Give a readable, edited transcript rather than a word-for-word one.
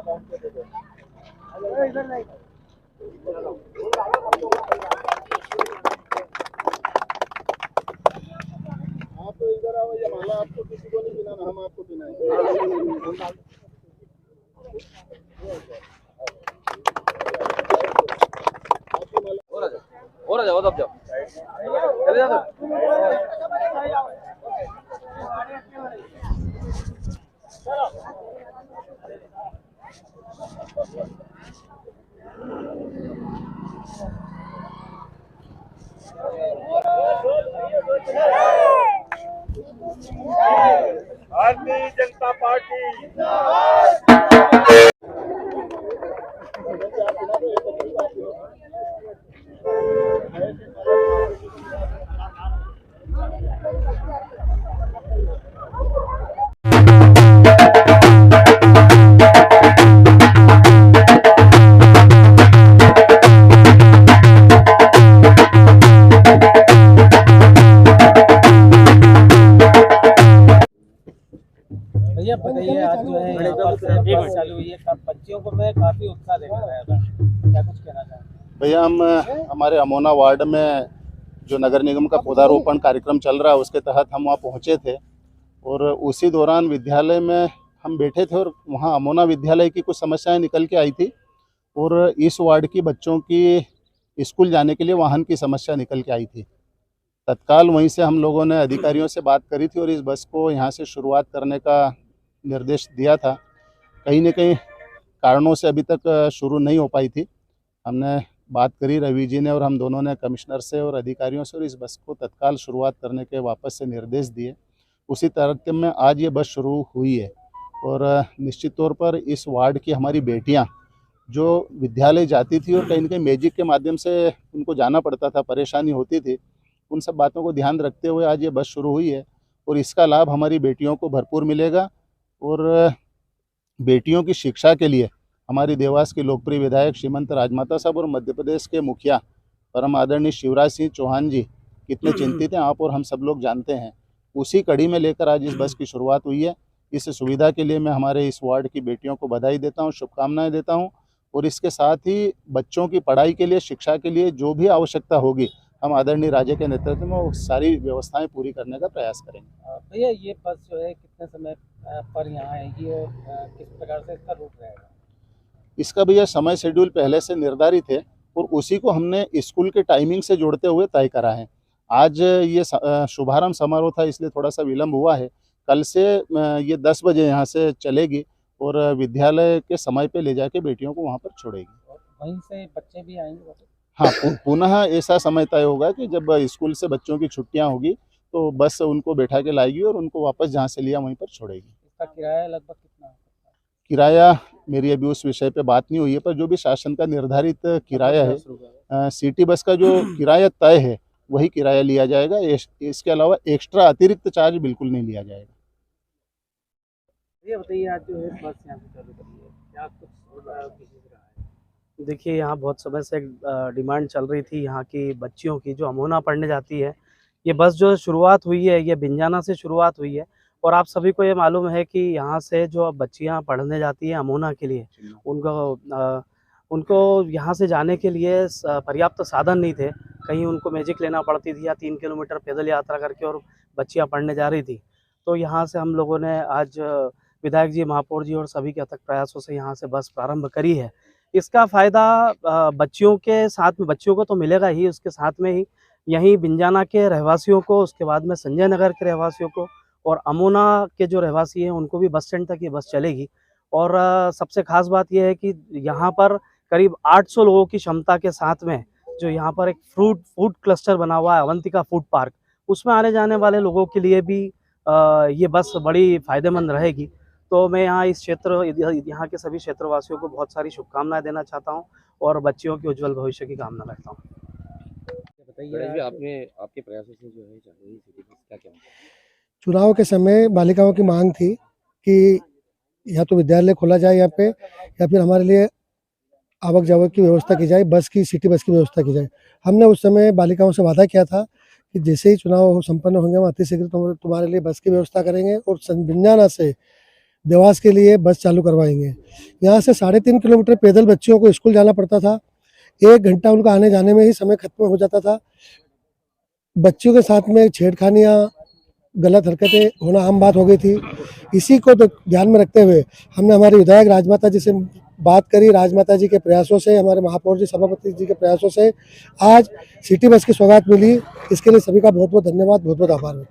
आप इधर आओ, ये माला आपको किसी को नहीं पिलाना, हम आपको पिलाएंगे। और आ जाओ तब जाओ, चले जाओ। भारतीय जनता पार्टी। भैया बताइए, आज जो है यहाँ पर बस चालू हुई है, बच्चियों को मैं काफी उत्साह देखा गया था, क्या कुछ कहना चाहेंगे? भैया हम हमारे अमोना वार्ड में जो नगर निगम का पौधारोपण कार्यक्रम चल रहा है उसके तहत हम वहाँ पहुँचे थे और उसी दौरान विद्यालय में हम बैठे थे और वहाँ अमोना विद्यालय की कुछ समस्याएं निकल के आई थी और इस वार्ड की बच्चों की स्कूल जाने के लिए वाहन की समस्या निकल के आई थी। तत्काल वहीं से हम लोगों ने अधिकारियों से बात करी थी और इस बस को यहाँ से शुरुआत करने का निर्देश दिया था। कहीं न कहीं कारणों से अभी तक शुरू नहीं हो पाई थी। हमने बात करी रवि जी ने और हम दोनों ने कमिश्नर से और अधिकारियों से और इस बस को तत्काल शुरुआत करने के वापस से निर्देश दिए। उसी तरह में आज ये बस शुरू हुई है और निश्चित तौर पर इस वार्ड की हमारी बेटियां जो विद्यालय जाती थी और कहीं न कहीं मैजिक के माध्यम से उनको जाना पड़ता था, परेशानी होती थी, उन सब बातों को ध्यान रखते हुए आज ये बस शुरू हुई है और इसका लाभ हमारी बेटियों को भरपूर मिलेगा। और बेटियों की शिक्षा के लिए हमारी देवास के लोकप्रिय विधायक श्रीमंत राजमाता साहब और मध्य प्रदेश के मुखिया परम आदरणीय शिवराज सिंह चौहान जी कितने चिंतित हैं आप और हम सब लोग जानते हैं। उसी कड़ी में लेकर आज इस बस की शुरुआत हुई है। इस सुविधा के लिए मैं हमारे इस वार्ड की बेटियों को बधाई देता हूँ, शुभकामनाएं देता हूँ और इसके साथ ही बच्चों की पढ़ाई के लिए, शिक्षा के लिए जो भी आवश्यकता होगी हम आदरणीय राजे के नेतृत्व में वो सारी व्यवस्थाएं पूरी करने का प्रयास करेंगे। भैया ये बस जो है कितने समय पर यहाँ आएगी और किस प्रकार से इसका रूट रहेगा? इसका भैया समय शेड्यूल पहले से निर्धारित है और उसी को हमने स्कूल के टाइमिंग से जोड़ते हुए तय करा है। आज ये शुभारंभ समारोह था इसलिए थोड़ा सा विलम्ब हुआ है। कल से ये 10 बजे यहाँ से चलेगी और विद्यालय के समय पे ले जाके बेटियों को वहाँ पर छोड़ेगी। और वहीं से बच्चे भी आएंगे? हाँ, पुनः ऐसा समय तय होगा कि जब स्कूल से बच्चों की छुट्टियाँ होगी तो बस उनको बैठा के लाएगी और उनको वापस जहाँ से लिया वहीं पर छोड़ेगी। इसका किराया लगभग कितना है? किराया मेरी अभी उस विषय पे बात नहीं हुई है, पर जो भी शासन का निर्धारित किराया है, सिटी बस का जो किराया तय है वही किराया लिया जाएगा। इसके अलावा एक्स्ट्रा अतिरिक्त चार्ज बिल्कुल नहीं लिया जाएगा। ये बताइए, आज जो है बस यहाँ से चालू करी है, क्या कुछ विशेष रहा है? देखिए, यहाँ बहुत समय से डिमांड चल रही थी यहाँ की बच्चियों की जो अमोना पढ़ने जाती है। ये बस जो शुरुआत हुई है ये बिंजाना से शुरुआत हुई है और आप सभी को ये मालूम है कि यहाँ से जो बच्चियाँ पढ़ने जाती हैं अमोना के लिए, उनको यहाँ से जाने के लिए पर्याप्त साधन नहीं थे। कहीं उनको मैजिक लेना पड़ती थी या 3 किलोमीटर पैदल यात्रा करके और बच्चियाँ पढ़ने जा रही थी। तो यहाँ से हम लोगों ने आज विधायक जी, महापौर जी और सभी के अथक प्रयासों से यहाँ से बस प्रारंभ करी है। इसका फ़ायदा बच्चियों के साथ में, बच्चियों को तो मिलेगा ही, उसके साथ में ही यहीं बिंजाना के रहवासियों को, उसके बाद में संजय नगर के रहवासियों को और अमोना के जो रहवासी हैं उनको भी बस स्टैंड तक ये बस चलेगी। और सबसे ख़ास बात यह है कि यहाँ पर करीब 800 लोगों की क्षमता के साथ में जो यहाँ पर एक फूड क्लस्टर बना हुआ है, अवंतिका फूड पार्क, उसमें आने जाने वाले लोगों के लिए भी ये बस बड़ी फ़ायदेमंद रहेगी। तो मैं यहाँ इस क्षेत्र, यहाँ के सभी क्षेत्रवासियों को बहुत सारी शुभकामनाएं देना चाहता हूँ और बच्चियों के उज्जवल भविष्य की कामना करता हूँ। बताइए, आपके प्रयासों से जो है क्या क्या चुनाव के समय बालिकाओं की मांग थी कि या तो विद्यालय खोला जाए यहाँ पे या फिर हमारे लिए आवक जावक की व्यवस्था की जाए, बस की, सिटी बस की व्यवस्था की जाए। हमने उस समय बालिकाओं से वादा किया था कि जैसे ही चुनाव संपन्न होंगे हम अतिशीघ्र तुम्हारे लिए बस की व्यवस्था करेंगे और बिंजाना से देवास के लिए बस चालू करवाएंगे। यहाँ से 3.5 किलोमीटर पैदल बच्चियों को स्कूल जाना पड़ता था, 1 घंटा उनका आने जाने में ही समय खत्म हो जाता था। बच्चियों के साथ में छेड़खानियाँ, गलत हरकतें होना आम बात हो गई थी। इसी को तो ध्यान में रखते हुए हमने हमारी विधायक राजमाता जी से बात करी। राजमाता जी के प्रयासों से, हमारे महापौर जी, सभापति जी के प्रयासों से आज सिटी बस की सौगात मिली। इसके लिए सभी का बहुत बहुत धन्यवाद, बहुत बहुत आभार।